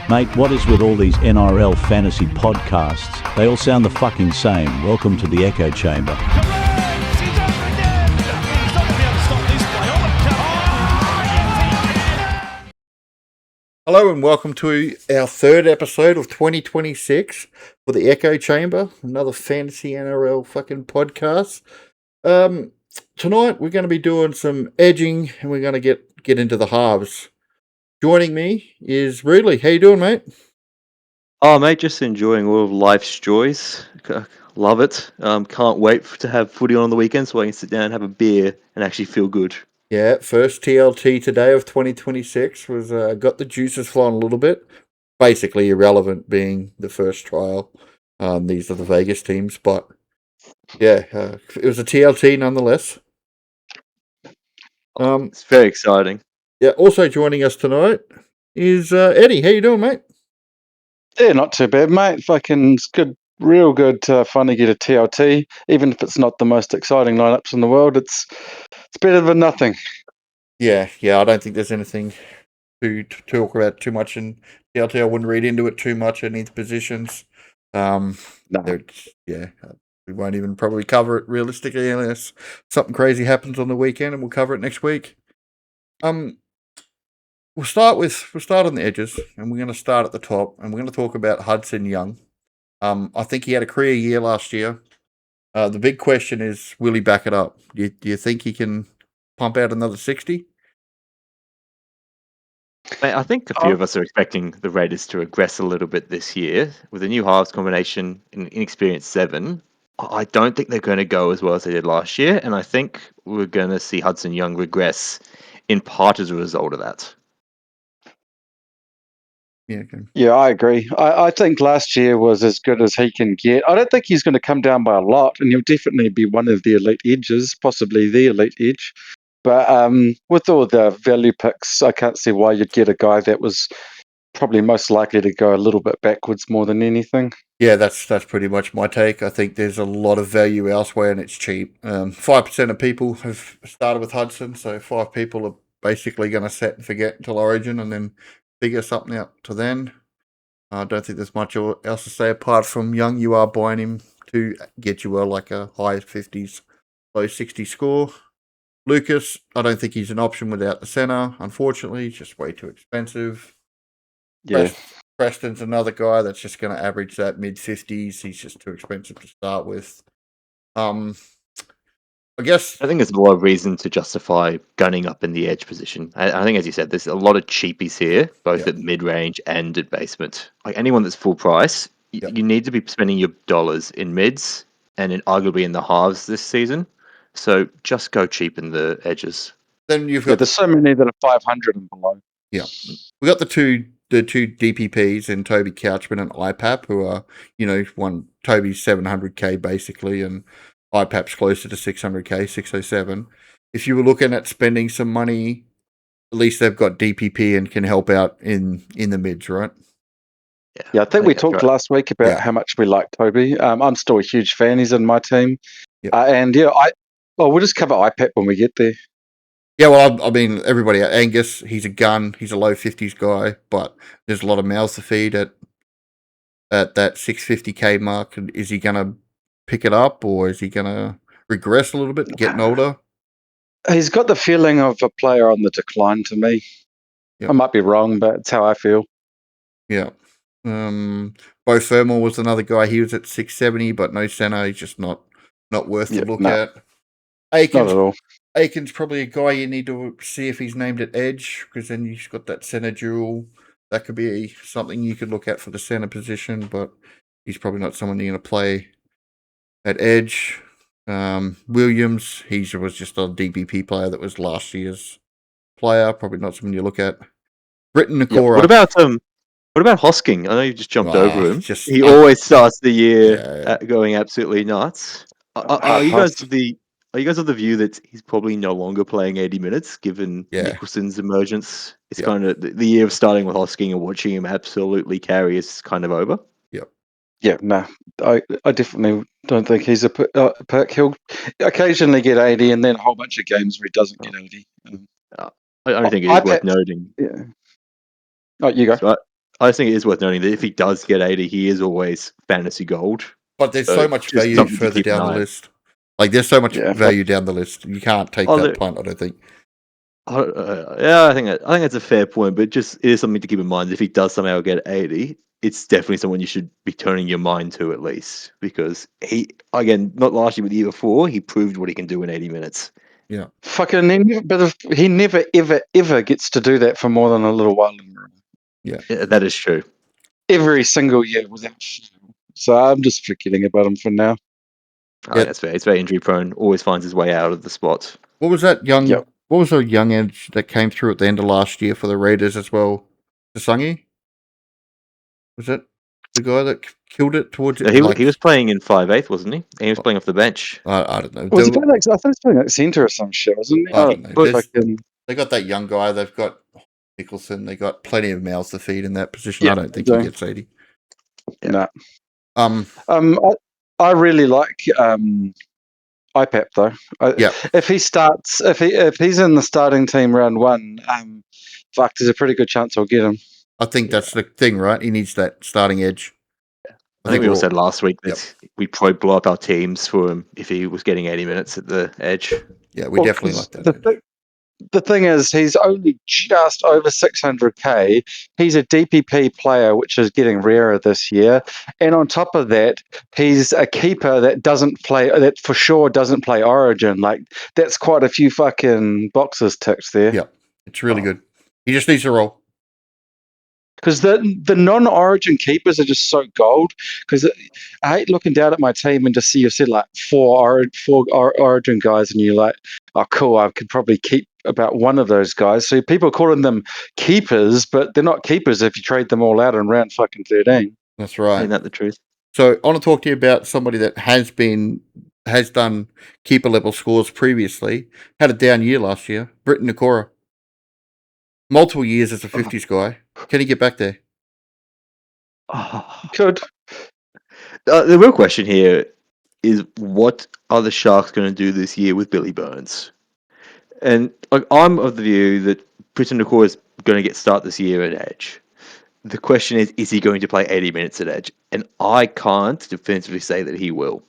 Mate, what is with all these NRL Fantasy podcasts? They all sound the fucking same. Welcome to the echo chamber. Hello and welcome to our third episode of 2026 for the Echo Chamber, another fantasy NRL fucking podcast. Tonight we're going to be doing some edging and we're going to get into the halves. Joining me is Ridley. How you doing, mate? Oh, mate, just enjoying all of life's joys. Love it. Can't wait to have footy on the weekend so I can sit down, have a beer, and actually feel good. Yeah, first TLT today of 2026 was got the juices flowing a little bit. Basically irrelevant being the first trial. These are the Vegas teams, but yeah, it was a TLT nonetheless. It's very exciting. Yeah, also joining us tonight is Eddy. How you doing, mate? Yeah, not too bad, mate. Fucking it's good, real good to finally get a TLT. Even if it's not the most exciting lineups in the world, it's better than nothing. Yeah. I don't think there's anything to talk about too much in TLT. I wouldn't read into it too much. Any of the positions. No. We won't even probably cover it realistically unless something crazy happens on the weekend, and we'll cover it next week. We'll start on the edges, and we're going to start at the top, and we're going to talk about Hudson Young. I think he had a career year last year. The big question is, will he back it up? Do you think he can pump out another 60? Mate, I think a few of us are expecting the Raiders to regress a little bit this year with a new halves combination and inexperienced 7. I don't think they're going to go as well as they did last year, and I think we're going to see Hudson Young regress in part as a result of that. Yeah, okay. Yeah, I agree. I think last year was as good as he can get. I don't think he's going to come down by a lot, and he'll definitely be one of the elite edges, possibly the elite edge. But with all the value picks, I can't see why you'd get a guy that was probably most likely to go a little bit backwards more than anything. Yeah, that's pretty much my take. I think there's a lot of value elsewhere, and it's cheap. 5% of people have started with Hudson, so 5 people are basically going to set and forget until Origin, and then figure something out to then. I don't think there's much else to say apart from Young. You are buying him to get you like a high 50s, low 60 score. Lucas, I don't think he's an option without the centre. Unfortunately, he's just way too expensive. Yeah. Preston's another guy that's just going to average that mid-50s. He's just too expensive to start with. I think there's a lot of reason to justify gunning up in the edge position. I think, as you said, there's a lot of cheapies here, both at mid-range and at basement. Like anyone that's full price, you need to be spending your dollars in mids and arguably in the halves this season. So just go cheap in the edges. Then you've got there's so many that are 500 and below. Yeah, we got the two DPPs in Toby Couchman and IPAP, who are one Toby's 700k basically, and IPAP's closer to 600k, 607. If you were looking at spending some money, at least they've got DPP and can help out in the mids, right? Yeah, I think we talked last week about how much we like Toby. I'm still a huge fan. He's in my team. We'll just cover IPAP when we get there. Yeah, well, I mean, everybody, Angus, he's a gun. He's a low 50s guy, but there's a lot of mouths to feed at that 650k mark. Is he going to pick it up, or is he going to regress a little bit, getting older? He's got the feeling of a player on the decline to me. Yep. I might be wrong, but it's how I feel. Yeah. Bo Fermor was another guy. He was at 670, but no center. He's just not worth to look at. Aikens, not at all. Aiken's probably a guy you need to see if he's named at edge, because then you've got that center duel. That could be something you could look at for the center position, but he's probably not someone you're going to play at edge. Williams, he was just a DPP player that was last year's player. Probably not someone you look at. Britton Nakora. What about Hosking? I know you just jumped over him. He always starts the year going absolutely nuts. Are you guys of the view that he's probably no longer playing 80 minutes, given Nicholson's emergence? It's kind of the year of starting with Hosking and watching him absolutely carry is kind of over. Yeah, no, I definitely don't think he's a pick. He'll occasionally get 80 and then a whole bunch of games where he doesn't get 80. I don't think it is worth noting. Yeah. Oh, you go. Right. I think it is worth noting that if he does get 80, he is always fantasy gold. But there's so much value further down the list. Like, there's so much value down the list. You can't take that punt, I don't think. I think that's a fair point, but it is something to keep in mind. If he does somehow get 80, it's definitely someone you should be turning your mind to at least, because he, again, not last year but the year before, he proved what he can do in 80 minutes. Yeah. But he never, ever, ever gets to do that for more than a little while. Yeah, that is true. Every single year without fail. So I'm just forgetting about him for now. That's fair. He's very injury prone. Always finds his way out of the spot. What was that young? Yep. What was the young edge that came through at the end of last year for the Raiders as well? Tasangi? Was that the guy that killed it towards it? He was playing in 5/8, wasn't he? And he was playing off the bench. I don't know. Was he playing I thought he was playing like centre or some shit, wasn't he? I don't know. They got that young guy. They've got Nicholson. They got plenty of mouths to feed in that position. Yeah, I don't think he gets 80. Yeah. No. I really like IPAP though. If he starts, if he's in the starting team round one, there's a pretty good chance I'll get him. I think that's the thing, right? He needs that starting edge. I think we all said last week that we'd probably blow up our teams for him if he was getting 80 minutes at the edge. Yeah, we definitely like that. The thing is, he's only just over 600k. He's a DPP player, which is getting rarer this year. And on top of that, he's a keeper that for sure doesn't play Origin. Like, that's quite a few fucking boxes ticked there. Yeah, it's really good. He just needs to roll. Because the non-Origin keepers are just so gold. Because I hate looking down at my team and just see you said like four Origin guys, and you're like, oh, cool, I could probably keep about one of those guys. So people are calling them keepers, but they're not keepers if you trade them all out in round fucking 13. That's right. Ain't that the truth? So I want to talk to you about somebody that has done keeper level scores previously. Had a down year last year. Britton Nakora. Multiple years as a 50s guy. Can he get back there? Could. The real question here is, what are the Sharks going to do this year with Billy Burns? And I'm of the view that Britton Nakora is going to get start this year at edge. The question is he going to play 80 minutes at edge? And I can't definitively say that he will,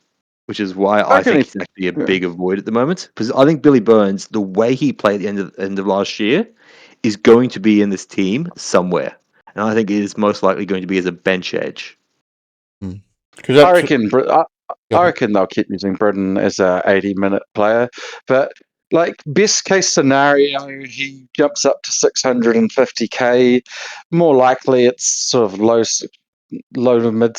which is why I think he's actually a big avoid at the moment. Because I think Billy Burns, the way he played at the end of last year, is going to be in this team somewhere. And I think it is most likely going to be as a bench edge. I reckon they'll keep using Britton as a 80-minute player. But like, best case scenario, he jumps up to 650k. More likely, it's sort of low to mid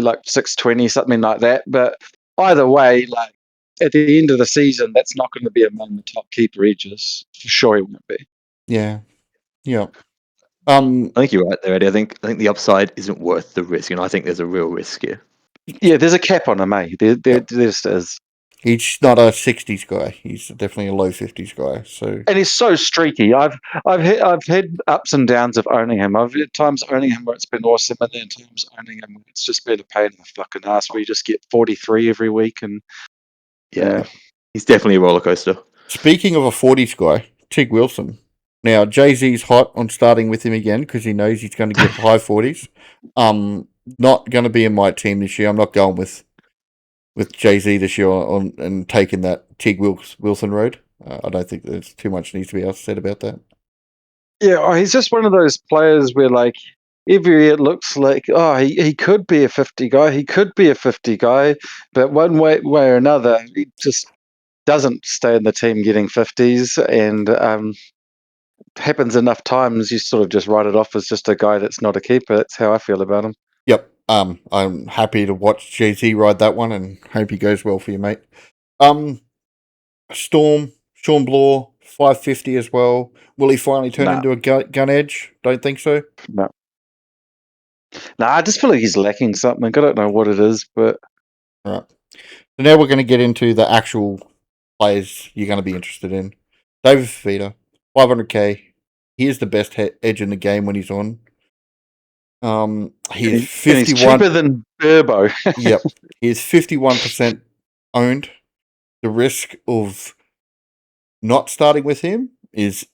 like 620, something like that. But either way, like, at the end of the season, that's not going to be among the top keeper edges. For sure, he won't be. Yeah. I think you're right there, Eddie. I think the upside isn't worth the risk, and I think there's a real risk here. Yeah, there's a cap on him, eh? There just is. He's not a 60s guy. He's definitely a low 50s guy. So, and he's so streaky. I've had ups and downs of owning him. I've had times owning him where it's been awesome, and then times owning him where it's just been a pain in the fucking ass. Where you just get 43 every week, and yeah, he's definitely a roller coaster. Speaking of a 40s guy, Tig Wilson. Now, Jay-Z's hot on starting with him again because he knows he's going to get high 40s. Not going to be in my team this year. I'm not going with Jay-Z this year and taking that Tig Wilson road. I don't think there's too much needs to be said about that. Yeah, he's just one of those players where, like, every year it looks like, he could be a 50 guy. He could be a 50 guy, but one way or another, he just doesn't stay in the team getting 50s, and happens enough times, you sort of just write it off as just a guy that's not a keeper. That's how I feel about him. Yep. I'm happy to watch Jay-Z ride that one and hope he goes well for you, mate. Storm, Sean Bloor, 550 as well. Will he finally turn into a gun edge? Don't think so. No, I just feel like he's lacking something. I don't know what it is, but all right. So now we're going to get into the actual players you're going to be interested in. David Fifita, 500k. He is the best edge in the game when he's on. He's 51. He's cheaper than Burbo. Yep, he is 51% owned. The risk of not starting with him is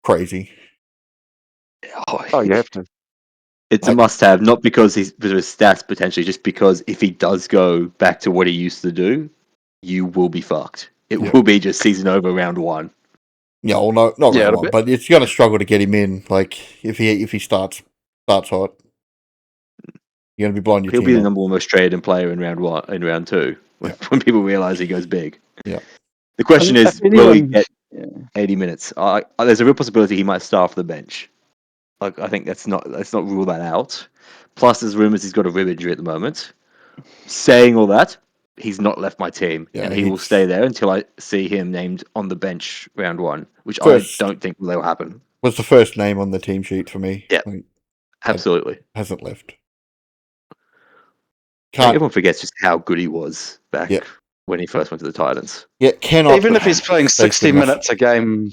crazy. Oh, you have to. It's a must-have, not because of his stats potentially, just because if he does go back to what he used to do, you will be fucked. It will be just season over round 1. Yeah, well, not round 1, but it's going to struggle to get him in. Like if he starts hot, you're going to be blowing your He'll team be the up. number 1 most traded player in round 1, in round 2, when people realize he goes big. Yeah. The question is, will he get 80 minutes? There's a real possibility he might start off the bench. Like, I think let's not rule that out. Plus, there's rumors he's got a rib injury at the moment. Saying all that, he's not left my team, and he will stay there until I see him named on the bench round 1, which I don't think will happen. Was the first name on the team sheet for me. Yeah, absolutely. Hasn't left. Everyone forgets just how good he was back when he first went to the Titans. Yeah, even if he's playing 60 minutes a game,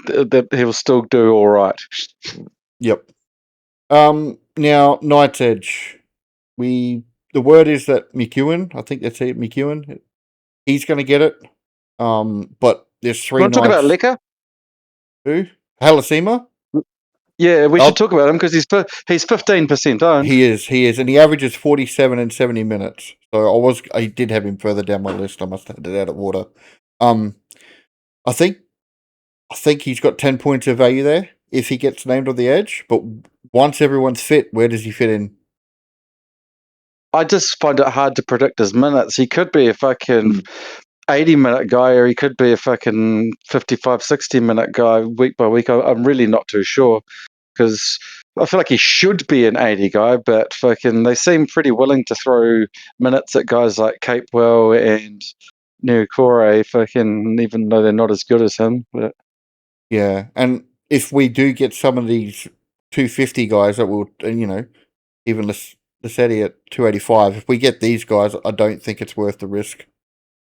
he'll still do all right. Yep. Now Knight's Edge. The word is that McEwen, I think that's it, McEwen, he's going to get it. But there's 3 Knights. Want to talk about Lecker? Who? Halasima? Yeah, we should talk about him because he's 15% owned. He is, and he averages 47 and 70 minutes. So I did have him further down my list. I must have had it out of order. I think he's got 10 points of value there if he gets named on the edge. But once everyone's fit, where does he fit in? I just find it hard to predict his minutes. He could be a fucking 80-minute guy, or he could be a fucking 55, 60-minute guy week by week. I'm really not too sure, because I feel like he should be an 80 guy, but fucking they seem pretty willing to throw minutes at guys like Capewell and Nukore, fucking, even though they're not as good as him. But yeah, and if we do get some of these 250 guys that will, even Eddy at 285, if we get these guys, I don't think it's worth the risk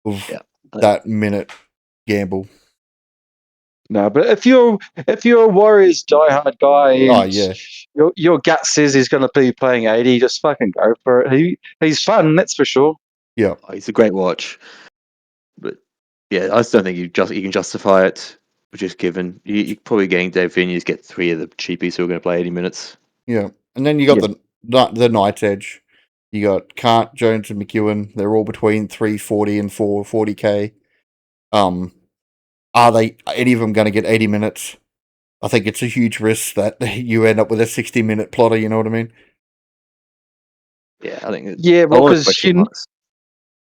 of that minute gamble. No, but if you're a Warriors diehard guy and your gut says he's going to be playing 80, just fucking go for it. He's fun, that's for sure. Yeah, he's a great watch. But yeah, I just don't think you can justify it. Just given you're probably getting Dave Vigneault get 3 of the cheapies who are going to play 80 minutes. Yeah, and then you got the Knight's Edge. You got Cant, Jones, and McEwen. They're all between 340 and 440k. Are any of them going to get 80 minutes? I think it's a huge risk that you end up with a 60-minute plotter. You know what I mean? Yeah, I think. Well,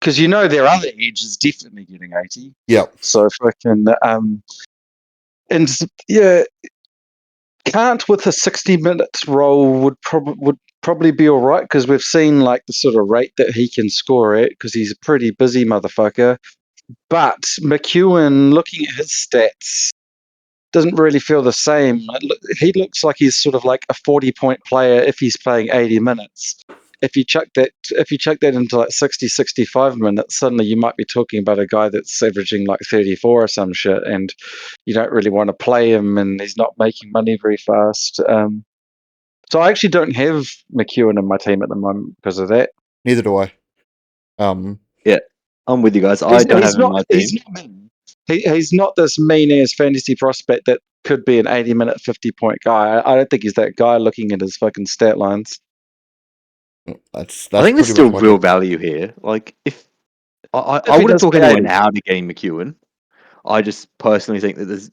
because their other edge is definitely getting 80. Yeah. So fucking and yeah, Cant with a 60-minute role would probably be all right, because we've seen like the sort of rate that he can score at, because he's a pretty busy motherfucker. But McEwen, looking at his stats, doesn't really feel the same. He looks like he's sort of like a 40-point player if he's playing 80 minutes. If you chuck that into like 60, 65 minutes, suddenly you might be talking about a guy that's averaging like 34 or some shit, and you don't really want to play him, and he's not making money very fast. So I actually don't have McEwen in my team at the moment because of that. Neither do I. Yeah, I'm with you guys. I don't have him in my team. He's not this mean-ass fantasy prospect that could be an 80-minute, 50-point guy. I don't think he's that guy looking at his fucking stat lines. That's I think there's still real value here. Like, if I wouldn't talk anyone out of getting McEwen. I just personally think that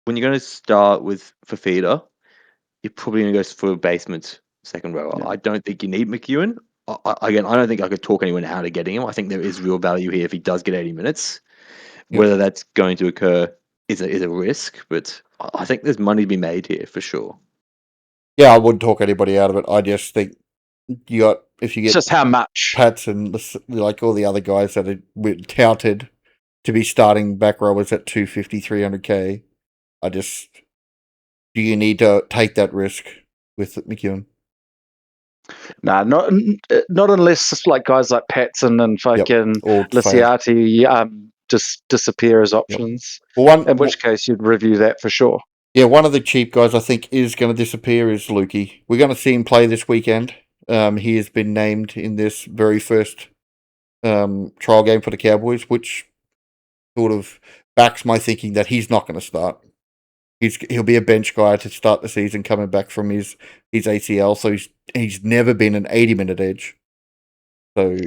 when you're going to start with Fafita, you're probably going to go for a basement second row. Yeah. I don't think you need McEwen. I don't think I could talk anyone out of getting him. I think there is real value here if he does get 80 minutes. Yep. Whether that's going to occur is a risk, but I think there's money to be made here for sure. Yeah, I wouldn't talk anybody out of it. I just think if you get just how much Pats and like all the other guys that are touted to be starting back rowers at 250, 300k. Do you need to take that risk with McEwen? Nah, not unless it's like guys like Patson and fucking Lisiati just disappear as options. Yep. Well, in which case you'd review that for sure. Yeah, one of the cheap guys I think is going to disappear is Lukey. We're going to see him play this weekend. He has been named in this very first trial game for the Cowboys, which sort of backs my thinking that he's not going to start. he'll be a bench guy to start the season coming back from his ACL. So he's never been an 80-minute edge. So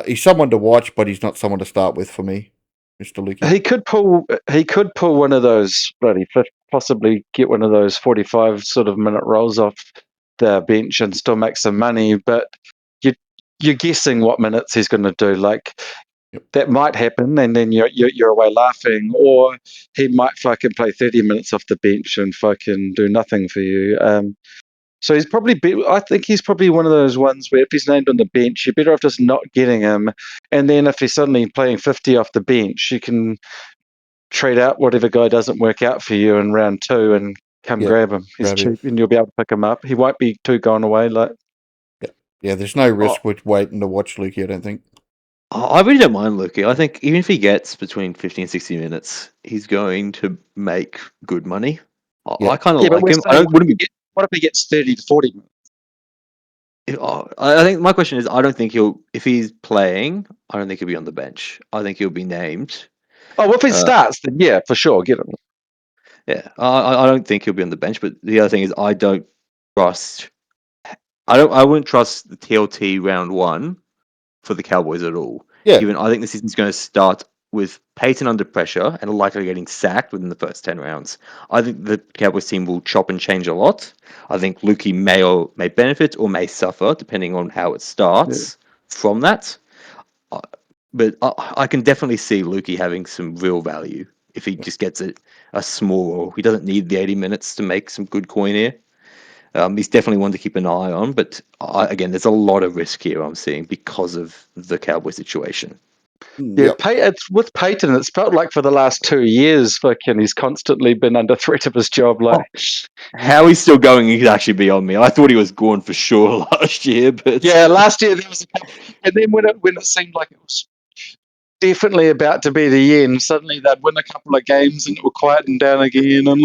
he's someone to watch, but he's not someone to start with for me, Mr. Lukey. He could pull one of those possibly get one of those 45 sort of minute rolls off the bench and still make some money, but you're guessing what minutes he's going to do. Like that might happen, and then you're away laughing, or he might fucking play 30 minutes off the bench and fucking do nothing for you. So he's probably I think he's probably one of those ones where if he's named on the bench, you're better off just not getting him. And then if he's suddenly playing 50 off the bench, you can trade out whatever guy doesn't work out for you in round 2 and grab him. He's cheap, and you'll be able to pick him up. He won't be too gone away. Yeah, there's no risk with waiting to watch Lukey, I don't think. I really don't mind Lukey. I think even if he gets between 50 and 60 minutes, he's going to make good money. I kind of like him. What if he gets 30 to 40 minutes? I think my question is, I don't think if he's playing, I don't think he'll be on the bench. I think he'll be named. Oh, well, if he starts, then yeah, for sure, get him. Yeah, I don't think he'll be on the bench. But the other thing is, I wouldn't trust the TLT round 1 for the Cowboys at all. Yeah. Given I think the season's going to start with Peyton under pressure and likely getting sacked within the first 10 rounds. I think the Cowboys team will chop and change a lot. I think Lukey may benefit or may suffer depending on how it starts from that. But I can definitely see Lukey having some real value if he just gets a small. He doesn't need the 80 minutes to make some good coin here. He's definitely one to keep an eye on, but again, there's a lot of risk here I'm seeing because of the Cowboy situation. Yeah, it's with Peyton. It's felt like for the last 2 years, fucking, he's constantly been under threat of his job. How he's still going, he could actually be on me. I thought he was gone for sure last year, but last year there was a couple, and then when it seemed like it was definitely about to be the end, suddenly they'd win a couple of games and it would quieten down again. And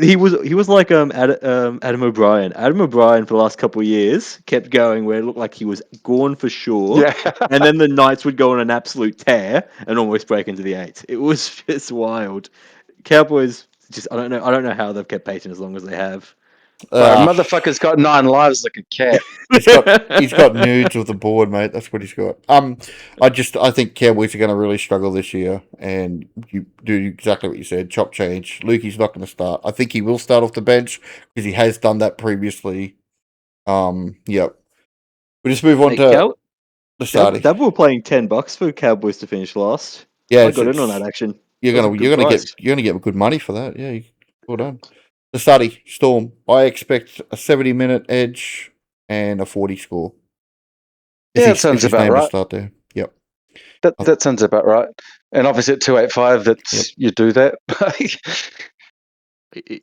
he was like Adam O'Brien. Adam O'Brien for the last couple of years kept going where it looked like he was gone for sure. Yeah. And then the Knights would go on an absolute tear and almost break into the 8. It was just wild. Cowboys I don't know how they've kept Peyton as long as they have. Motherfucker's got 9 lives like a cat. he's got nudes of the board, mate. That's what he's got. I think Cowboys are going to really struggle this year, and you do exactly what you said. Chop change. Lukey's not going to start. I think he will start off the bench because he has done that previously. Yep. We just move on to the starting. They were playing $10 for Cowboys to finish last. Yeah, I got in on that action. You're gonna get good money for that. Yeah, well done. The study, Storm. I expect a 70-minute edge and a 40 score. That sounds about right. Start there. Yep. That sounds about right. And obviously at 285, you do that.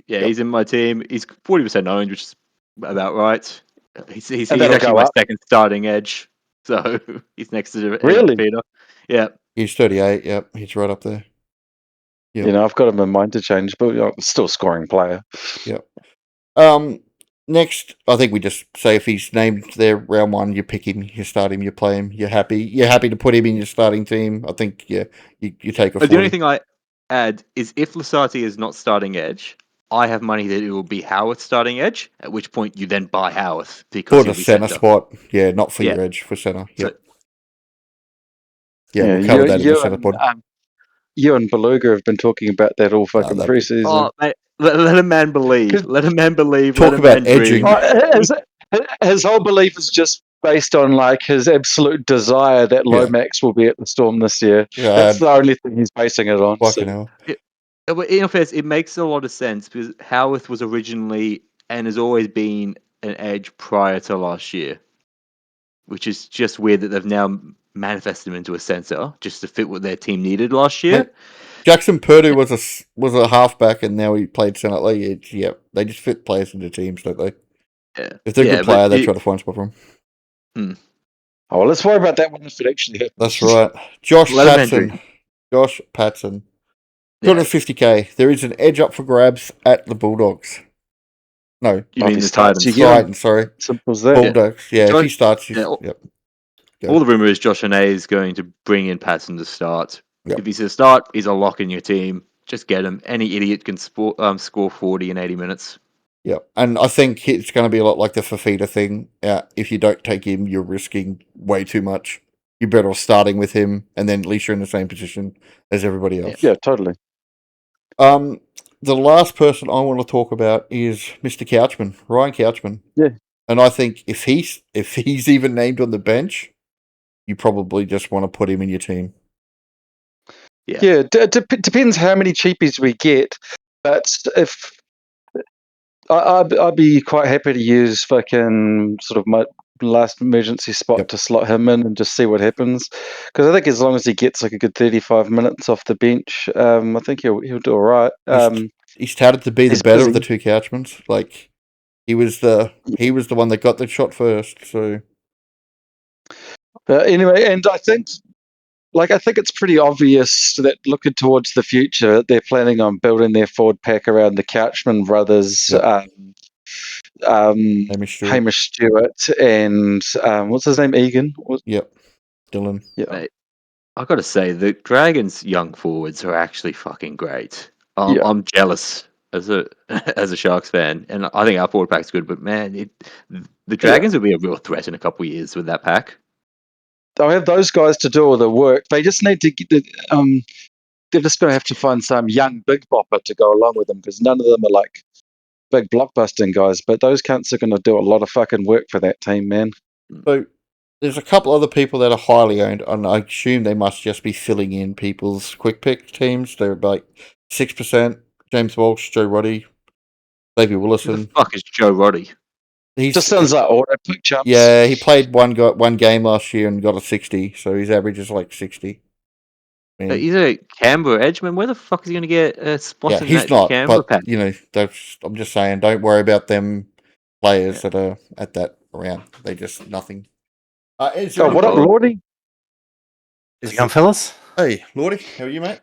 He's in my team. He's 40% owned, which is about right. He's actually my second starting edge. So he's next to Peter. Yeah. He's 38. Yep. He's right up there. Yep. I've got him in mind to change, but still scoring player. Yep. Next, I think we just say if he's named there round 1, you pick him, you start him, you play him, you're happy. You're happy to put him in your starting team. I think, you take a 40. The only thing I add is if Lasati is not starting edge, I have money that it will be Howarth starting edge, at which point you then buy Howarth because for the centre spot. Yeah, not for your edge, for centre. Yep. We'll cover that in the centre pod. You and Beluga have been talking about that all fucking preseason. Oh, mate, let a man believe. Let a man believe. Talk about edging. His whole belief is just based on his absolute desire that Lomax will be at the Storm this year. Yeah, that's the only thing he's basing it on. Fucking hell. In fairness, it makes a lot of sense because Howarth was originally and has always been an edge prior to last year, which is just weird that they've now manifested him into a centre just to fit what their team needed last year. Jackson Purdue was a halfback and now he played centre. They just fit players into teams, don't they? Yeah. If they're a good player, they try to find spot for him. Oh, well, let's worry about that one if it actually happens. That's right. Josh Patson. 250k. There is an edge up for grabs at the Bulldogs. No, you mean the Titans? Titans, sorry. Simple as that. Bulldogs. Yeah, if he starts, all the rumour is Josh Hannay is going to bring in Patson to start. Yep. If he's a start, he's a lock in your team. Just get him. Any idiot can score 40 in 80 minutes. Yeah, and I think it's going to be a lot like the Fafita thing. If you don't take him, you're risking way too much. You're better off starting with him, and then at least you're in the same position as everybody else. Yeah, totally. The last person I want to talk about is Mr. Couchman, Ryan Couchman. Yeah. And I think if he's even named on the bench, you probably just want to put him in your team. Yeah. Depends how many cheapies we get, but if I'd be quite happy to use fucking sort of my last emergency spot to slot him in and just see what happens. Because I think as long as he gets like a good 35 minutes off the bench, I think he'll do all right. He's touted to be the better of the two Couchmans. Like he was the one that got the shot first. So anyway, and I think it's pretty obvious that looking towards the future, they're planning on building their forward pack around the Couchman brothers, Hamish Stewart, and what's his name, Egan? Dylan. Yeah, mate, I got to say, the Dragons' young forwards are actually fucking great. I'm jealous as a Sharks fan, and I think our forward pack's good. But man, the Dragons will be a real threat in a couple of years with that pack. They'll have those guys to do all the work. They just need to get they're just going to have to find some young big bopper to go along with them, because none of them are like big blockbusting guys. But those cunts are going to do a lot of fucking work for that team, man. So there's a couple other people that are highly owned, and I assume they must just be filling in people's quick pick teams. They're like 6%. James Walsh, Joe Roddy, Davey Willison. Who the fuck is Joe Roddy? He just sounds like auto pick chumps. Yeah, he played one game last year and got a 60, so his average is like 60. He's a Canberra Edgeman. Where the fuck is he going to get a spot in he's that not, Canberra but pack? I'm just saying, don't worry about them players that are at that round. They just nothing. What up, Lordy? How's it going, fellas? Hey, Lordy, how are you, mate?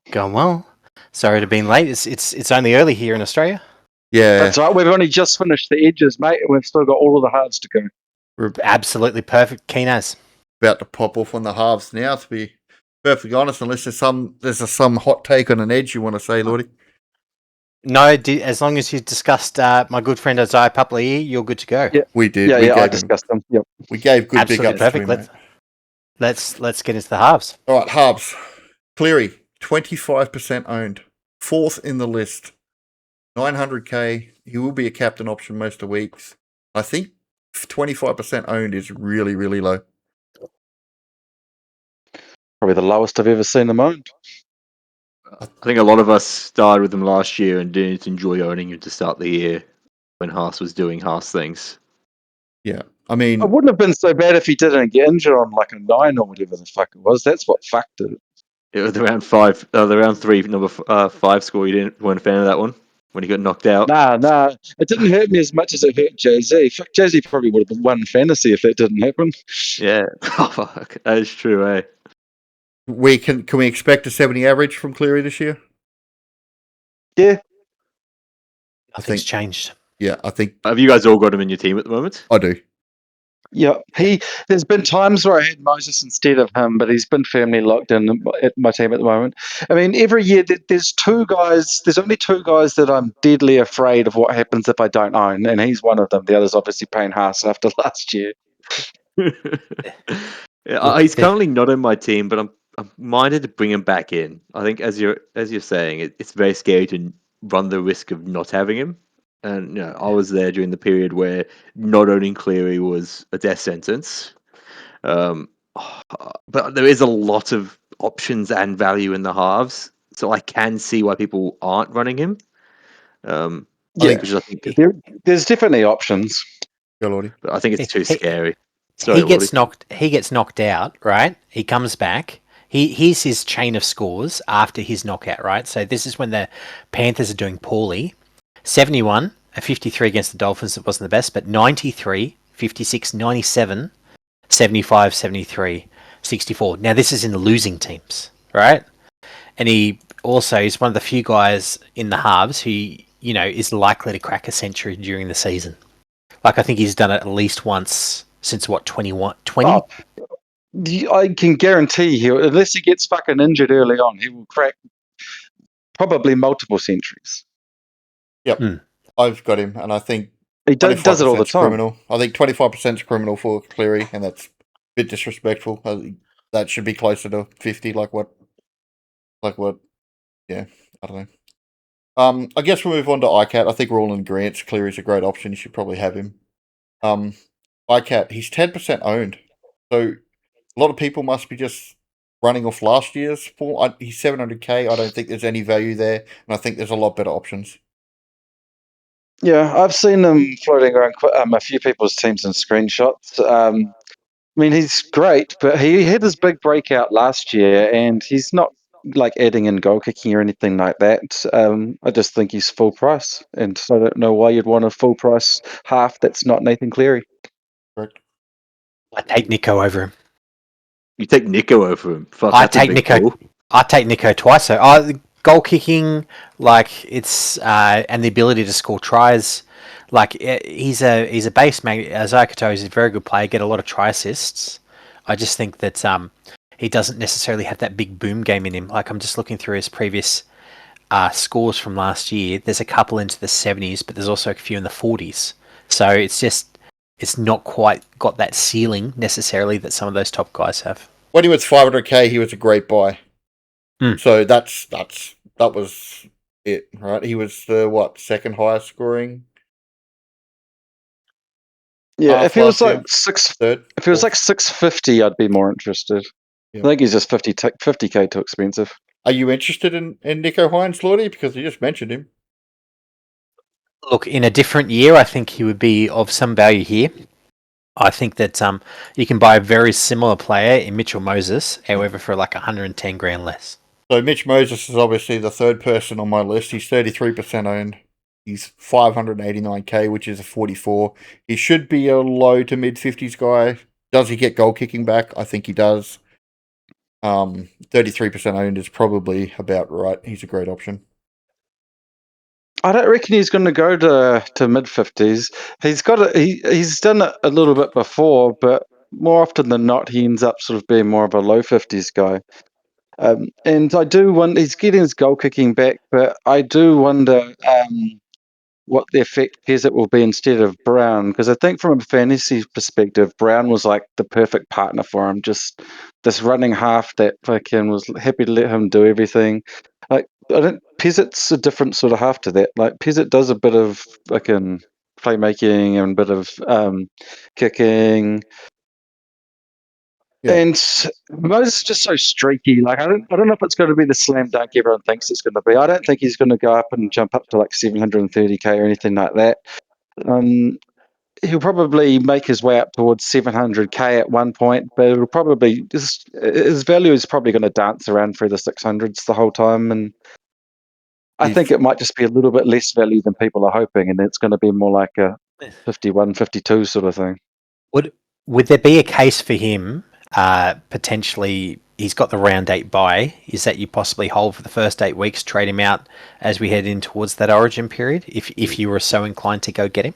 Going well. Sorry to be late. It's only early here in Australia. Yeah, that's right. We've only just finished the edges, mate. We've still got all of the halves to go. We're absolutely perfect. Keen as. About to pop off on the halves now, to be perfectly honest, unless there's some hot take on an edge you want to say, Lordy. No, as long as you discussed my good friend Isaiah Papley, you're good to go. Yeah, we did. I discussed them. Yep. We gave good absolutely big ups perfect. to him, Let's get into the halves. All right, halves. Cleary, 25% owned, 4th in the list, 900k. He will be a captain option most of the weeks. I think 25% owned is really, really low. Probably the lowest I've ever seen him owned. I think a lot of us started with him last year and didn't enjoy owning him to start the year when Haas was doing Haas things. Yeah, I mean, it wouldn't have been so bad if he didn't get injured on like a 9 or whatever the fuck it was. That's what fucked it. It was the round 3, number 5 score. You weren't a fan of that one when he got knocked out? Nah. It didn't hurt me as much as it hurt Jay-Z. Fuck, Jay-Z probably would have won fantasy if that didn't happen. Yeah, fuck, that is true, eh? Can we expect a 70 average from Cleary this year? Yeah. I think it's changed. Yeah, I think. Have you guys all got him in your team at the moment? I do. Yeah, there's been times where I had Moses instead of him, but he's been firmly locked in at my team at the moment. I mean, every year there's only two guys that I'm deadly afraid of what happens if I don't own, and he's one of them. The other's obviously Payne Haas after last year. He's currently not in my team, but I'm minded to bring him back in. I think as you're saying, it's very scary to run the risk of not having him. And I was there during the period where not owning Cleary was a death sentence. But there is a lot of options and value in the halves, so I can see why people aren't running him. There's definitely options. Lordy. But I think it's too scary. Sorry, he gets knocked out, right? He comes back. Here's his chain of scores after his knockout, right? So this is when the Panthers are doing poorly. 71, a 53 against the Dolphins. It wasn't the best, but 93, 56, 97, 75, 73, 64. Now, this is in the losing teams, right? And he also is one of the few guys in the halves who, is likely to crack a century during the season. Like, I think he's done it at least once since, 20? I can guarantee unless he gets fucking injured early on, he will crack probably multiple centuries. Yep, I've got him, and I think he does it all the time. Criminal. I think 25% is criminal for Cleary, and that's a bit disrespectful. I think that should be closer to 50. Like what? Yeah, I don't know. I guess we'll move on to ICAT. I think we're all in agreement. Cleary's a great option. You should probably have him. ICAT, he's 10% owned, so a lot of people must be just running off last year's form. He's 700k. I don't think there's any value there, and I think there's a lot better options. Yeah, I've seen him floating around a few people's teams in screenshots. I mean, he's great, but he had his big breakout last year, and he's not like adding in goal kicking or anything like that. I just think he's full price, and I don't know why you'd want a full price half that's not Nathan Cleary. Correct. I take Nico over him. You take Nico over him. Fuck, I take Nico. I take Nico twice. So goal kicking, like it's and the ability to score tries. Like he's a base man. Zakato is a very good player. Get a lot of try assists. I just think that he doesn't necessarily have that big boom game in him. Like I'm just looking through his previous scores from last year. There's a couple into the 70s, but there's also a few in the 40s. So it's not quite got that ceiling necessarily that some of those top guys have. When he was 500k, he was a great buy. So that was it, right? He was the second highest scoring. Yeah, if he was like if he was like 650, I'd be more interested. Yeah. I think he's just 50k too expensive. Are you interested in Nico Hines, Lordy? Because you just mentioned him. Look, in a different year, I think he would be of some value here. I think that you can buy a very similar player in Mitchell Moses, however, for like 110 grand less. So Mitch Moses is obviously the third person on my list. He's 33% owned. He's 589k, which is a 44. He should be a low to mid 50s guy. Does he get goal kicking back? I think he does. 33% owned is probably about right. He's a great option. I don't reckon he's going to go to mid 50s. He's done it a little bit before, but more often than not, he ends up sort of being more of a low 50s guy. And I do wonder, he's getting his goal kicking back, but I do wonder what the effect Peasant will be instead of Brown, because I think from a fantasy perspective, Brown was like the perfect partner for him. Just this running half that fucking was happy to let him do everything. Like Peasant's a different sort of half to that. Like Peasant does a bit of fucking playmaking and a bit of kicking. Yeah. And Moses is just so streaky. Like I don't know if it's going to be the slam dunk everyone thinks it's going to be. I don't think he's going to go up and jump up to like 730k or anything like that. He'll probably make his way up towards 700k at one point, but it'll probably his value is probably going to dance around through the 600s the whole time. And I think it might just be a little bit less value than people are hoping, and it's going to be more like a 51, 52 sort of thing. Would there be a case for him? Potentially, he's got the round 8 bye. Is that you possibly hold for the first 8 weeks, trade him out as we head in towards that origin period? If you were so inclined to go get him,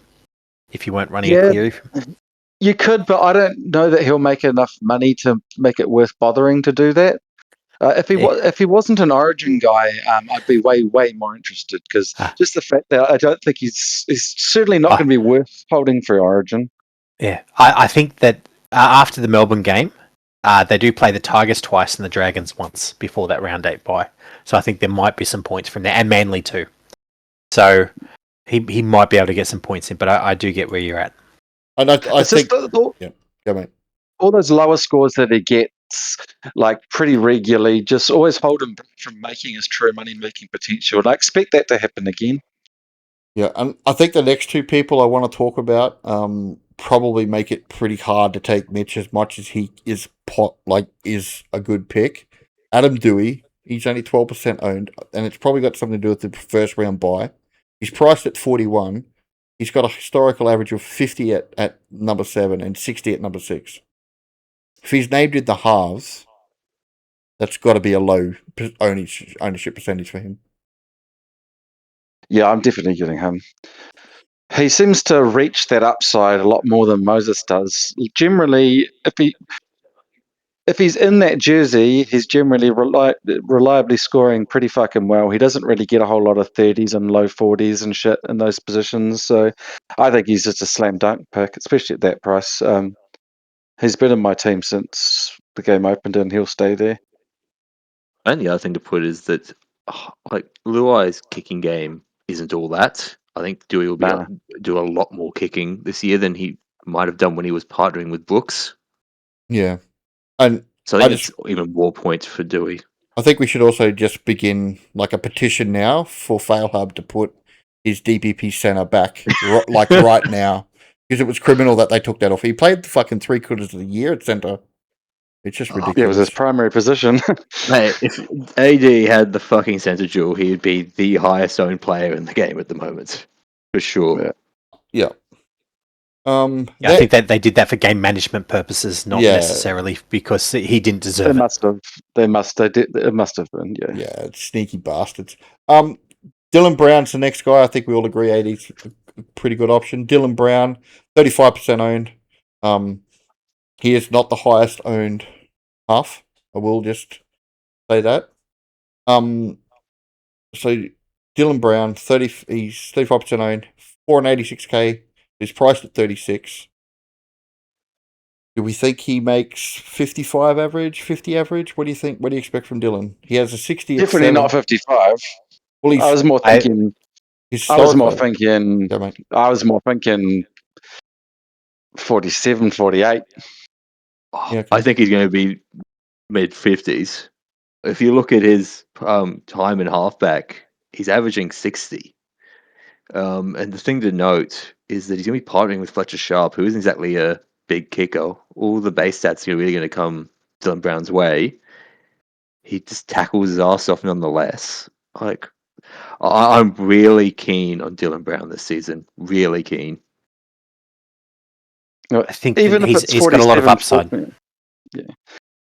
if you weren't running a Cleary, you could, but I don't know that he'll make enough money to make it worth bothering to do that. If he wasn't an Origin guy, I'd be way more interested because just the fact that I don't think he's certainly not going to be worth holding for Origin. Yeah, I think that after the Melbourne game, they do play the Tigers twice and the Dragons once before that round 8 bye. So I think there might be some points from there, and Manly too. So he might be able to get some points in, but I do get where you're at. And I think, yeah, go mate. All those lower scores that he gets, like pretty regularly, just always hold him back from making his true money-making potential. And I expect that to happen again. Yeah, and I think the next two people I want to talk about probably make it pretty hard to take Mitch as much as he is a good pick. Adam Dewey, he's only 12% owned, and it's probably got something to do with the first round buy. He's priced at 41. He's got a historical average of 50 at number 7 and 60 at number 6. If he's named in the halves, that's got to be a low ownership percentage for him. Yeah, I'm definitely getting him. He seems to reach that upside a lot more than Moses does. Generally, if he's in that jersey, he's generally reliably scoring pretty fucking well. He doesn't really get a whole lot of 30s and low 40s and shit in those positions. So I think he's just a slam dunk pick, especially at that price. He's been in my team since the game opened, and he'll stay there. And the other thing to put is that, like, Luai's kicking game isn't all that. I think Dewey will do a lot more kicking this year than he might have done when he was partnering with Brooks. Yeah. And so I think it's even more points for Dewey. I think we should also just begin like a petition now for FailHub to put his DPP center back right now. Because it was criminal that they took that off. He played the fucking 3/4 of the year at center. It's just ridiculous. Yeah, it was his primary position. Mate, if AD had the fucking center jewel, he would be the highest owned player in the game at the moment. For sure. Yeah. I think that they did that for game management purposes, not necessarily because he didn't deserve it. It must have been, yeah. Yeah, sneaky bastards. Dylan Brown's the next guy. I think we all agree AD's a pretty good option. Dylan Brown, 35% owned. He is not the highest owned half. I will just say that. So Dylan Brown, he's 35% owned, 486k. He's priced at 36. Do we think he makes 55 average, 50 average? What do you think? What do you expect from Dylan? He has a 60. Definitely not 55. Well, I was more thinking 47, 48. Yeah, I think he's going to be mid 50s. If you look at his time in halfback, he's averaging 60. And the thing to note is that he's going to be partnering with Fletcher Sharp, who isn't exactly a big kicker. All the base stats are really going to come Dylan Brown's way. He just tackles his ass off nonetheless. Like, I'm really keen on Dylan Brown this season. Really keen. I think even if he's got a lot of upside.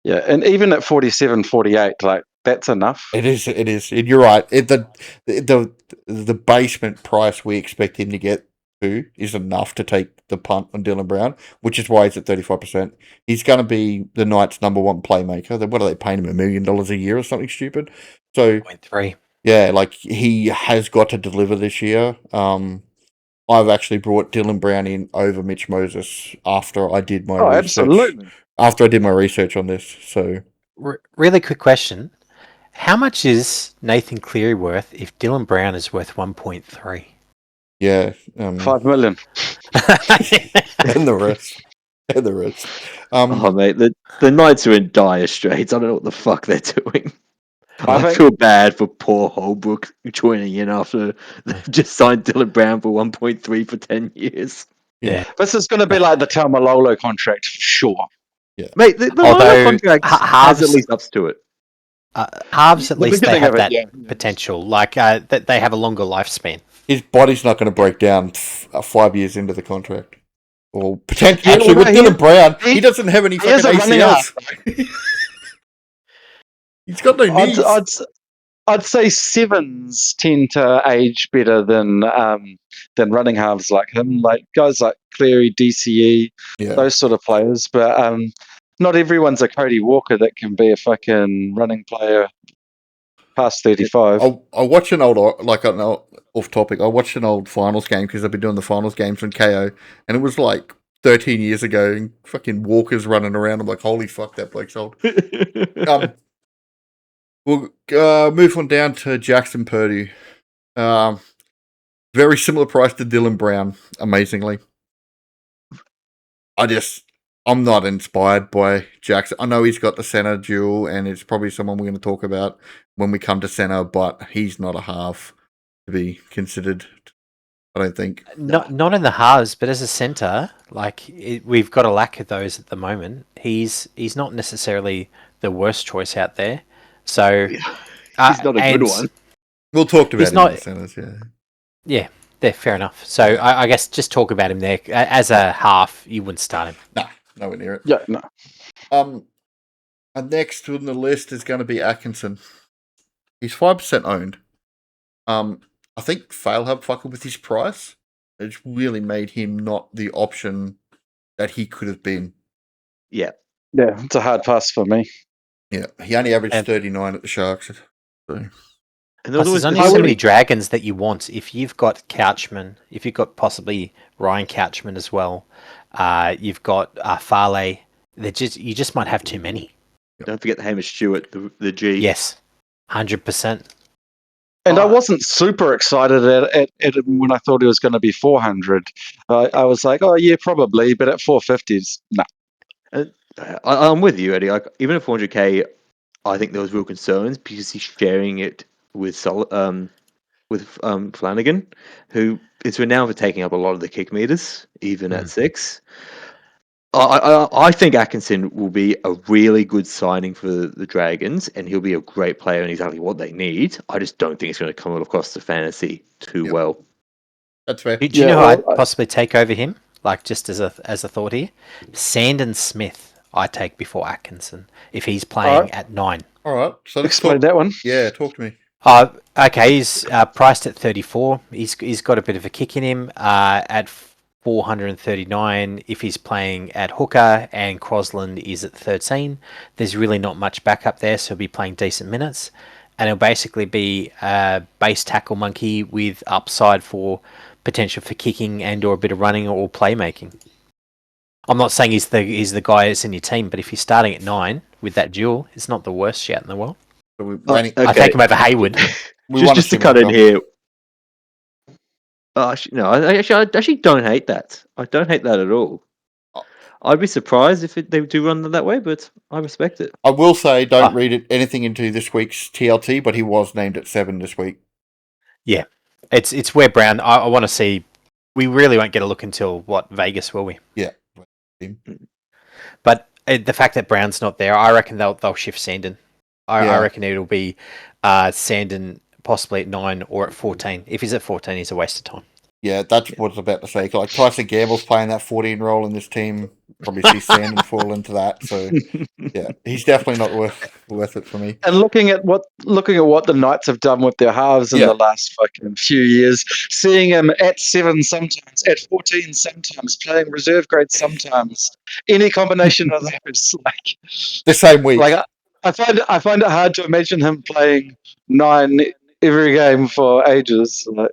Yeah, and even at 47, 48, like that's enough. It is. And you're right. The basement price we expect him to get to is enough to take the punt on Dylan Brown, which is why he's at 35%. He's going to be the Knights' #1 playmaker. What are they paying him, $1 million a year or something stupid? So 0.3. Yeah, like he has got to deliver this year. I've actually brought Dylan Brown in over Mitch Moses after I did my research. Absolutely. After I did my research on this, so really quick question: how much is Nathan Cleary worth if Dylan Brown is worth 1.3? Yeah, 5 million. and the rest. Mate, the Knights are in dire straits. I don't know what the fuck they're doing. I feel bad for poor Holbrook joining in after they've just signed Dylan Brown for 1.3 for 10 years. Yeah, this is going to be like the Taumalolo contract for sure. Yeah, mate. The contract has at least ups to it. Halves at least they have that potential. Like that they have a longer lifespan. His body's not going to break down 5 years into the contract, or potentially. Actually, with Dylan Brown, he doesn't have any fucking ACLs. He's got no knees. I'd say sevens tend to age better than running halves like him, like guys like Cleary, DCE, those sort of players. But not everyone's a Cody Walker that can be a fucking running player past 35. I watch an old, off topic. I watched an old finals game because I've been doing the finals games on KO, and it was like 13 years ago, and fucking Walker's running around. I'm like, holy fuck, that bloke's old. We'll move on down to Jackson Purdy. Very similar price to Dylan Brown, amazingly. I'm not inspired by Jackson. I know he's got the center duel, and it's probably someone we're going to talk about when we come to center, but he's not a half to be considered, I don't think. Not in the halves, but as a center, we've got a lack of those at the moment. He's not necessarily the worst choice out there. So he's not a good one. We'll talk about him in the centers, yeah, fair enough. So I guess just talk about him there as a half. You wouldn't start him. No, nowhere near it. Yeah, no. And next on the list is going to be Atkinson. He's 5% owned. I think FailHub fucking with his price. It's really made him not the option that he could have been. Yeah. Yeah, it's a hard pass for me. Yeah, he only averaged 39 at the Sharks. So. And there's only so many Dragons that you want. If you've got Couchman, if you've got possibly Ryan Couchman as well, you've got Farley. You just might have too many. Don't forget Hamish Stewart, the G. Yes, 100%. And I wasn't super excited at him when I thought he was going to be 400. I was like, oh yeah, probably, but at 450s, no. I'm with you, Eddie. Like, even at 400k, I think there was real concerns because he's sharing it with Flanagan, who is renowned for taking up a lot of the kick meters, even at 6. I think Atkinson will be a really good signing for the Dragons, and he'll be a great player and exactly what they need. I just don't think it's going to come across the fantasy too well. That's fair. Do you know who I'd possibly take over him? Like, just as a thought here, Sandon Smith I take before Atkinson if he's playing at 9. All right, so let's explain that one. Yeah, talk to me. Okay, he's priced at 34. He's got a bit of a kick in him at 439 if he's playing at hooker, and Crosland is at 13. There's really not much backup there, so he'll be playing decent minutes, and he'll basically be a base tackle monkey with upside for potential for kicking and or a bit of running or playmaking. I'm not saying he's the guy that's in your team, but if you're starting at 9 with that duel, it's not the worst shout in the world. So I take him over Hayward. just to cut in here. I actually don't hate that. I don't hate that at all. I'd be surprised if they do run that way, but I respect it. I will say, don't read anything into this week's TLT, but he was named at 7 this week. Yeah, it's where Brown. I want to see. We really won't get a look until Vegas, will we? Yeah. But the fact that Brown's not there, I reckon they'll shift Sandon. I reckon it'll be Sandon possibly at 9 or at 14. If he's at 14, he's a waste of time. Yeah, that's what I was about to say. Like Tyson Gamble's playing that 14 role in this team. Probably see Sandon fall into that. So yeah, he's definitely not worth it for me. And looking at what the Knights have done with their halves in the last fucking few years, seeing him at 7 sometimes, at 14 sometimes, playing reserve grade sometimes, any combination of those, like the same week. Like I find it hard to imagine him playing 9 every game for ages. Like,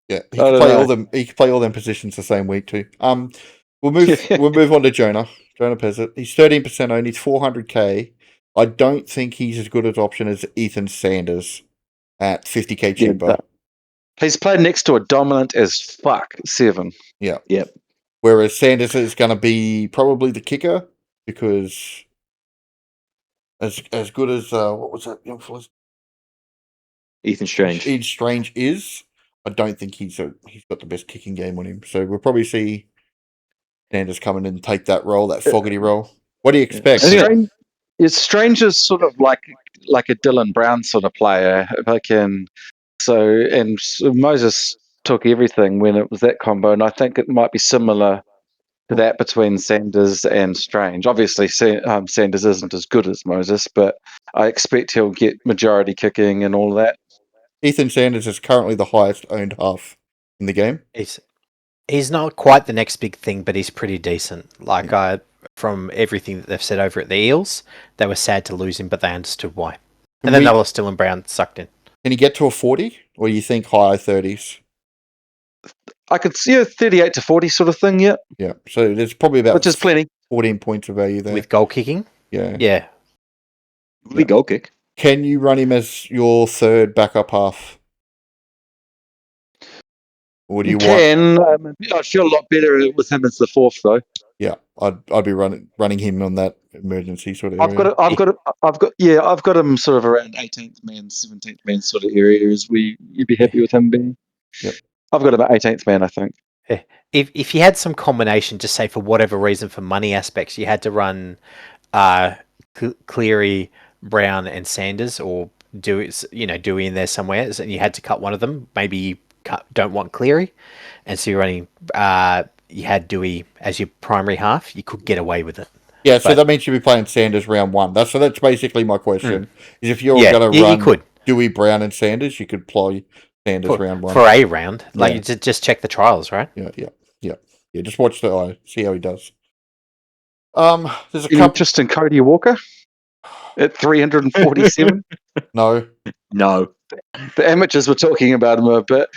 yeah, he can play all them. He can play all them positions the same week too. We'll move on to Jonah Pezzett. He's 13% owned. He's 400k. I don't think he's as good an option as Ethan Sanders at 50k cheaper. He's played next to a dominant as fuck 7. Yeah. Yep. Whereas Sanders is going to be probably the kicker because as good as what was that young fella's? Ethan Strange. Ethan Strange is. I don't think he's got the best kicking game on him. So we'll probably see Sanders come in and take that role, that Fogarty role. What do you expect? Strange is sort of like a Dylan Brown sort of player, if I can. And Moses took everything when it was that combo, and I think it might be similar to that between Sanders and Strange. Obviously, Sanders isn't as good as Moses, but I expect he'll get majority kicking and all that. Ethan Sanders is currently the highest owned half in the game. He's not quite the next big thing, but he's pretty decent. From everything that they've said over at the Eels, they were sad to lose him, but they understood why. And then they were still in Brown sucked in. Can he get to a 40, or you think high 30s? I could see a 38 to 40 sort of thing, yeah. Yeah, so there's probably about which is plenty. 14 points of value there. With goal kicking? Yeah. Really goal kick. Can you run him as your third backup half? Or do you want? I'd feel a lot better with him as the fourth, though. Yeah, I'd be running him on that emergency sort of area. I've got him sort of around 18th man, 17th man sort of area. You'd be happy with him being? Yep. I've got about 18th man, I think. Yeah. If you had some combination, just say for whatever reason, for money aspects, you had to run Cleary, Brown, and Sanders, or Dewey in there somewhere, and you had to cut one of them. Maybe you don't want Cleary, and so you're running. You had Dewey as your primary half. You could get away with it. Yeah, so that means you'd be playing Sanders round 1. That's basically my question. Is if you're going to run Dewey, Brown, and Sanders, you could play Sanders round 1 for a round. You just check the trials, right? Yeah. Just watch the eye, see how he does. There's a Any couple. interest in Cody Walker at 347? No. The amateurs were talking about him a bit.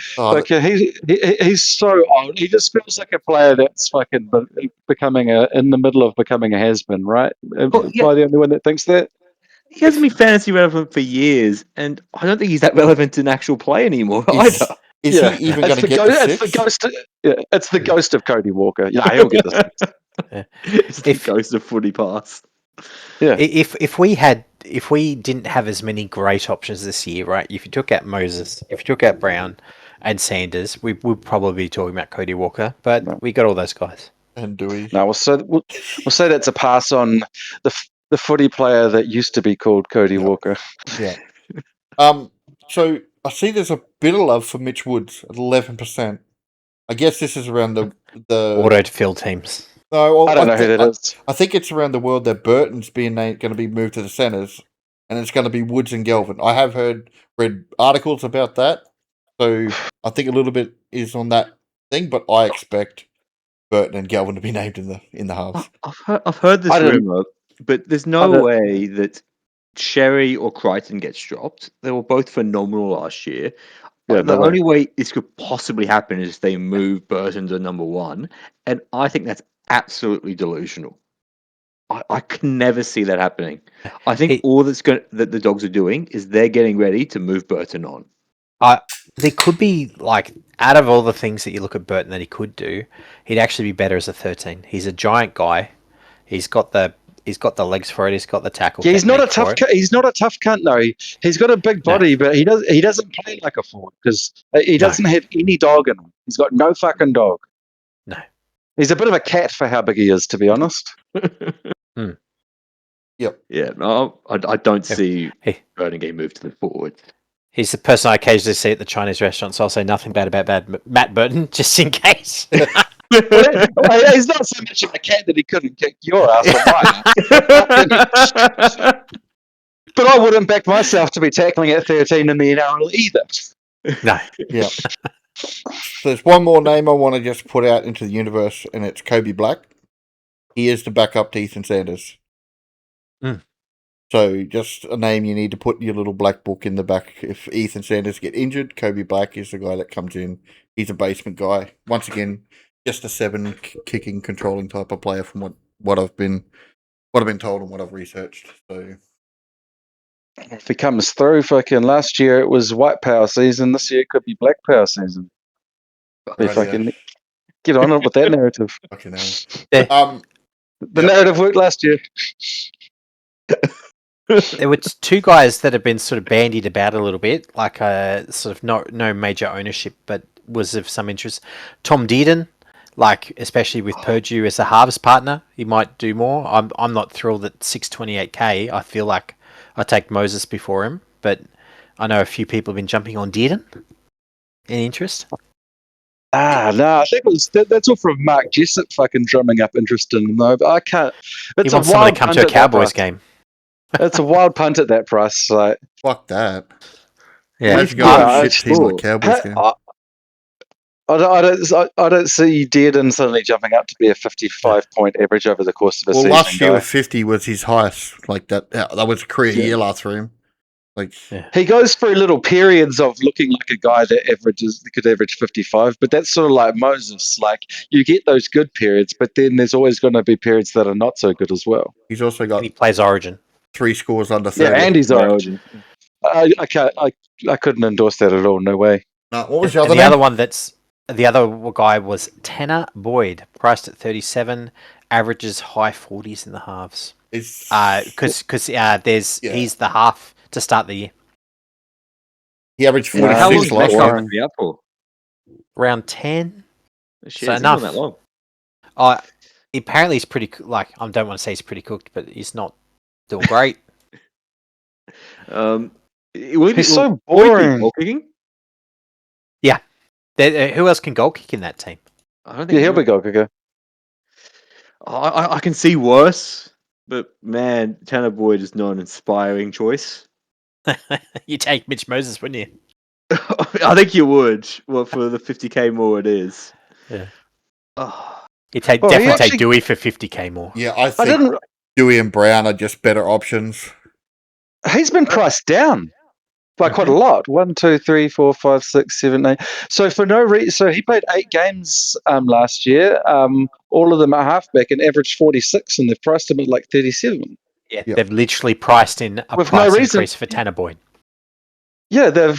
He's so old. He just feels like a player that's fucking in the middle of becoming a has-been, right? Well, Am I the only one that thinks that? He hasn't been fantasy relevant for years, and I don't think he's that relevant in actual play anymore either. Is he even going to get the six? It's the ghost of Cody Walker. Yeah, he'll get the six. It's the ghost of footy pass. Yeah. If we didn't have as many great options this year, right? If you took out Moses, if you took out Brown and Sanders, we would probably be talking about Cody Walker. But we got all those guys. And do we? No, we'll say that's a pass on the footy player that used to be called Cody Walker. Yeah. So I see there's a bit of love for Mitch Woods at 11%. I guess this is around the auto-fill teams. No, I don't know who that is. I think it's around the world that Burton's going to be moved to the centres, and it's going to be Woods and Galvin. I have read articles about that, so I think a little bit is on that thing. But I expect Burton and Galvin to be named in the halves. I've heard this rumor, but there's no way that Sherry or Crichton gets dropped. They were both phenomenal last year. Yeah, the only way this could possibly happen is if they move Burton to number one, and I think that's absolutely delusional. I can never see that happening. I think all that the Dogs are doing is they're getting ready to move Burton on. There could be, like, out of all the things that you look at Burton that he could do, he'd actually be better as a 13. He's a giant guy. He's got the legs for it. He's got the tackle. Yeah, he's not a tough cunt though. He's got a big body, but he doesn't play like a forward because he doesn't have any dog in him. He's got no fucking dog. No, he's a bit of a cat for how big he is, to be honest. Yep. Yeah. No, I don't see Burton getting moved to the forward. He's the person I occasionally see at the Chinese restaurant, so I'll say nothing bad about Matt Burton, just in case. He's not so much of a cat that he couldn't kick your ass or mine. But I wouldn't back myself to be tackling at 13 in the NRL either. No. Yeah. So there's one more name I want to just put out into the universe, and it's Kobe Black. He is the backup to Ethan Sanders. So just a name you need to put in your little black book in the back. If Ethan Sanders get injured, Kobe Black is the guy that comes in. He's a basement guy. Once again, just a 7 kicking, controlling type of player from what I've been told and what I've researched. So if he comes through, fucking last year it was white power season. This year it could be black power season. They fucking get on it with that narrative. Fucking hell. The narrative worked last year. There were two guys that have been sort of bandied about a little bit, like sort of no major ownership, but was of some interest. Tom Dearden, like especially with Purdue as a Halves partner, he might do more. I'm not thrilled at 628k. I feel like I take Moses before him, but I know a few people have been jumping on Dearden. Any interest? No, I think that's all from Mark Jessup fucking drumming up interest in him though. But I can't. He wants someone to come to a Cowboys game. It's a wild punt at that price. Like, fuck that. Yeah, Cowboys game. I don't see Dearden suddenly jumping up to be a 55-point average over the course of a season. Last year, 50 was his highest. Like that was a career year last for him. Like he goes through little periods of looking like a guy that could average 55, but that's sort of like Moses. Like you get those good periods, but then there's always going to be periods that are not so good as well. He's also got. And he plays Origin. 3 scores under 30. Yeah, and he's Origin. I couldn't endorse that at all. No way. What was the other name? The other guy was Tanner Boyd, priced at 37, averages high 40s in the halves. Because he's the half to start the year. He averaged 46 how long last year. Be up for? Round 10. Shit, so enough. That long. Apparently he's pretty. Like I don't want to say he's pretty cooked, but he's not doing great. He's so boring. Goal kicking? Yeah. Who else can goal kick in that team? I don't think he'll be goal kicker. I can see worse, but man, Tanner Boyd is not an inspiring choice. You take Mitch Moses, wouldn't you? I think you would. Well, for the 50k more it is. Yeah. Definitely take Dewey for 50k more. Yeah, I think Dewey and Brown are just better options. He's been priced down by quite a lot. 1, 2, 3, 4, 5, 6, 7, 8. So for no reason, so he played 8 games last year. All of them are halfback and averaged 46, and they've priced him at like 37. Yeah, they've literally priced in a price increase for Tanner Boyd. Yeah, they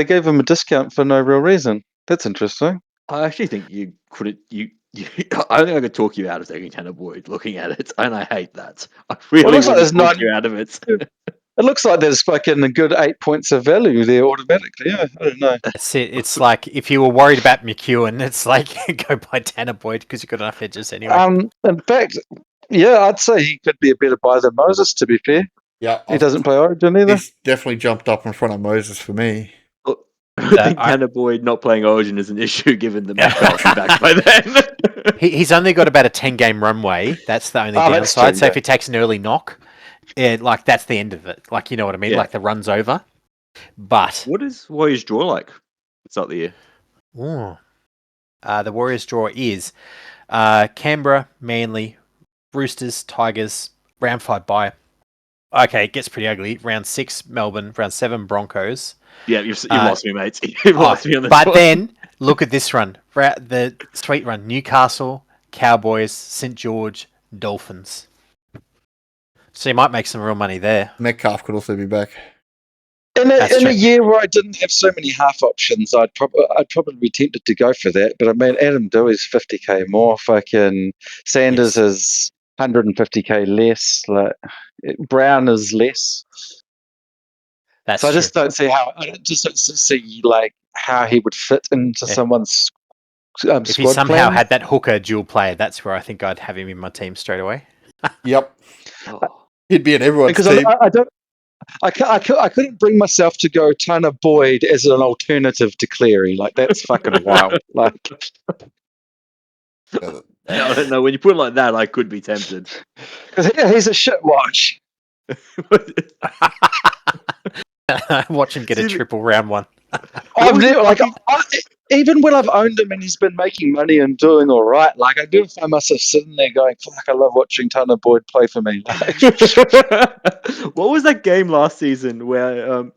gave him a discount for no real reason. That's interesting. I actually think you couldn't. I think I could talk you out of taking Tanner Boyd. Looking at it, and I hate that. I really want to talk you out of it. It looks like there's fucking a good 8 points of value there automatically. Yeah, I don't know. That's it. It's like if you were worried about McEwen, it's like go buy Tanner Boyd because you've got enough edges anyway. In fact, yeah, I'd say he could be a better buy than Moses, to be fair. Yeah. He doesn't play Origin either. He's definitely jumped up in front of Moses for me. I think Tanner Boyd not playing Origin is an issue given the Metcalf back by then. He's only got about a 10-game runway. That's the only downside. So if he takes an early knock, that's the end of it. Like, you know what I mean? Yeah. Like the run's over. But what is Warriors draw like? Start the year. The Warriors draw is Canberra, Manly, Roosters, Tigers, round 5 bye. Okay, it gets pretty ugly. Round 6, Melbourne. Round 7, Broncos. Yeah, you've lost me, mate. You've lost me on this But one. then, look at this run. The sweet run. Newcastle, Cowboys, St. George, Dolphins. So you might make some real money there. Metcalf could also be back. In a year where I didn't have so many half options, I'd probably be tempted to go for that. But I mean, Adam Dewey's 50k more. Fucking Sanders is 150k less. Like Brown is less. That's so I just don't see how. I just don't see like how he would fit into someone's squad. If he somehow had that hooker dual player, that's where I think I'd have him in my team straight away. Yep. He'd be in everyone's team. I couldn't bring myself to go Tanner Boyd as an alternative to Cleary. Like that's fucking wild. Like I don't know. When you put it like that, I could be tempted. Because he's a shit watch. Watch him get a triple round one. Even when I've owned him and he's been making money and doing all right, like I do find myself sitting there going, "Fuck, I love watching Tanner Boyd play for me." What was that game last season where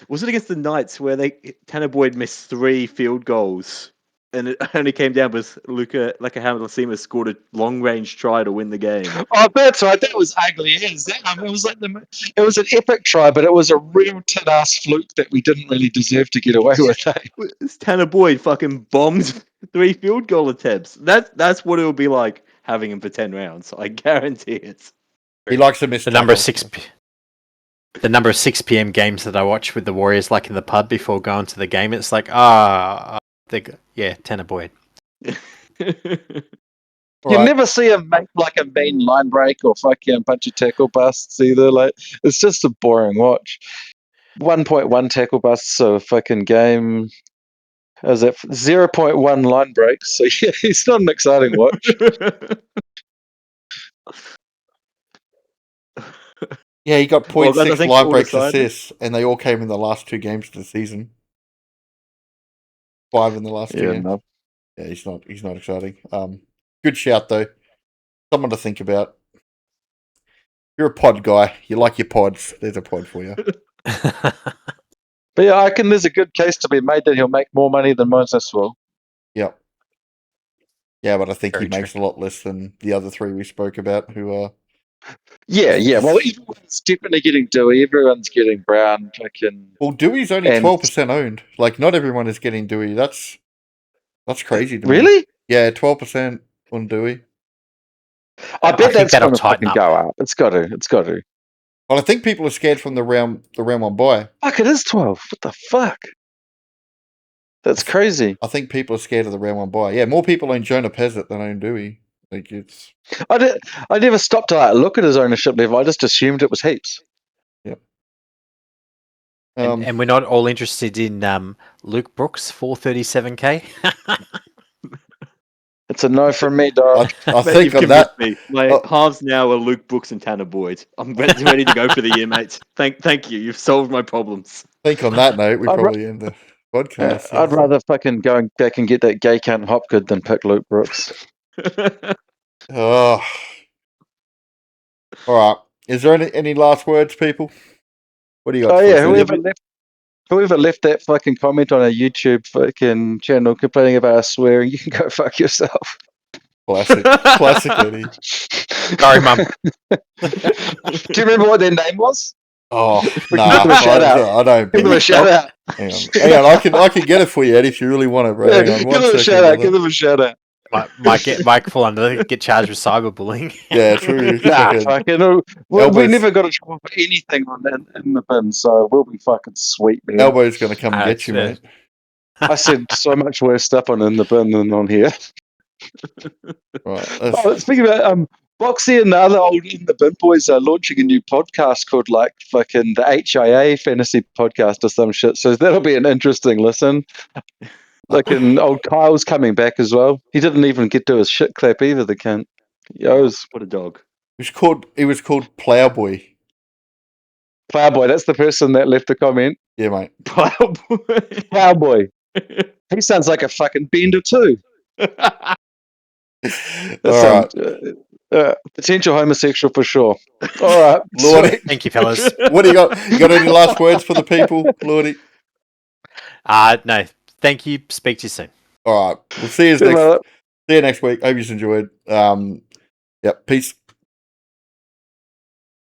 was it against the Knights where Tanner Boyd missed 3 field goals? And it only came down because Luca Hamilton scored a long-range try to win the game. Oh, that's right. That was ugly. It was an epic try, but it was a real tin-ass fluke that we didn't really deserve to get away with. Tanner Boyd fucking bombed 3 field goal attempts. That's what it will be like having him for 10 rounds. I guarantee it. He likes to miss the number of 6 p.m. games that I watch with the Warriors, like in the pub before going to the game. It's like Tanner Boyd. You never see him make like a mean line break or fucking a bunch of tackle busts either. Like it's just a boring watch. 1.1 tackle busts a fucking game. Is it 0.1 line breaks? So yeah, he's not an exciting watch. Yeah, he got 0.6 line breaks assists, and they all came in the last 2 games of the season. 5 in the last 2 games. No. Yeah, he's not exciting. Good shout though. Someone to think about. You're a pod guy. You like your pods. There's a pod for you. But yeah, I reckon there's a good case to be made that he'll make more money than Moses will. Yep. Yeah, but I think he makes a lot less than the other 3 we spoke about who are... Yeah. Well, everyone's definitely getting Dewey. Everyone's getting Brown. Well, Dewey's only 12% owned. Like, not everyone is getting Dewey. That's crazy to me. Really? Yeah, 12% on Dewey. I bet that's going to fucking go up. It's got to. Well, I think people are scared from the round 1 bye. Fuck, it is 12. What the fuck? That's crazy. I think people are scared of the round 1 bye. Yeah, more people own Jonah Pezzett than own Dewey. Like it's. I never stopped to look at his ownership level. I just assumed it was heaps. Yep. And we're not all interested in Luke Brooks, 437k. It's a no from me, dog. I think on that. My halves now are Luke Brooks and Tanner Boyd. I'm ready to go for the year, mate. Thank you. You've solved my problems. I think on that note, we probably end the. podcast. I'd rather fucking go back and get that gay cunt Hopgood than pick Luke Brooks. Oh. All right. Is there any last words, people? What do you got? Oh yeah, whoever left that fucking comment on our YouTube fucking channel complaining about us swearing, you can go fuck yourself. Classic Eddy. Sorry, Mum. Do you remember what their name was? Oh, We nah, can give them a shout out. I don't. Give them a shout out. Hang on. I can get it for you, Eddie, if you really want it, bro. Yeah, Hang on, give them a shout out. Give them a shout out. Might fall under get charged with cyberbullying. Yeah, true. Nah, fucking. We never got a job for anything on that in the bin, so we'll be fucking sweet, man. Elbow's gonna come and get you, mate. I said so much worse stuff on in the bin than on here. Right. Speaking about Boxy and the other old in the bin boys are launching a new podcast called like fucking the HIA Fantasy Podcast or some shit. So that'll be an interesting listen. Like old Kyle's coming back as well. He didn't even get to his shit clap either. The cunt. What a dog. He was called Plowboy. Plowboy. That's the person that left the comment. Yeah, mate. Plowboy. He sounds like a fucking bender too. All right. Potential homosexual for sure. All right, Lordy. Thank you, fellas. What do you got? You got any last words for the people, Lordy? No. Thank you. Speak to you soon. All right. We'll see you next week. Hope you enjoyed. Yep. Peace.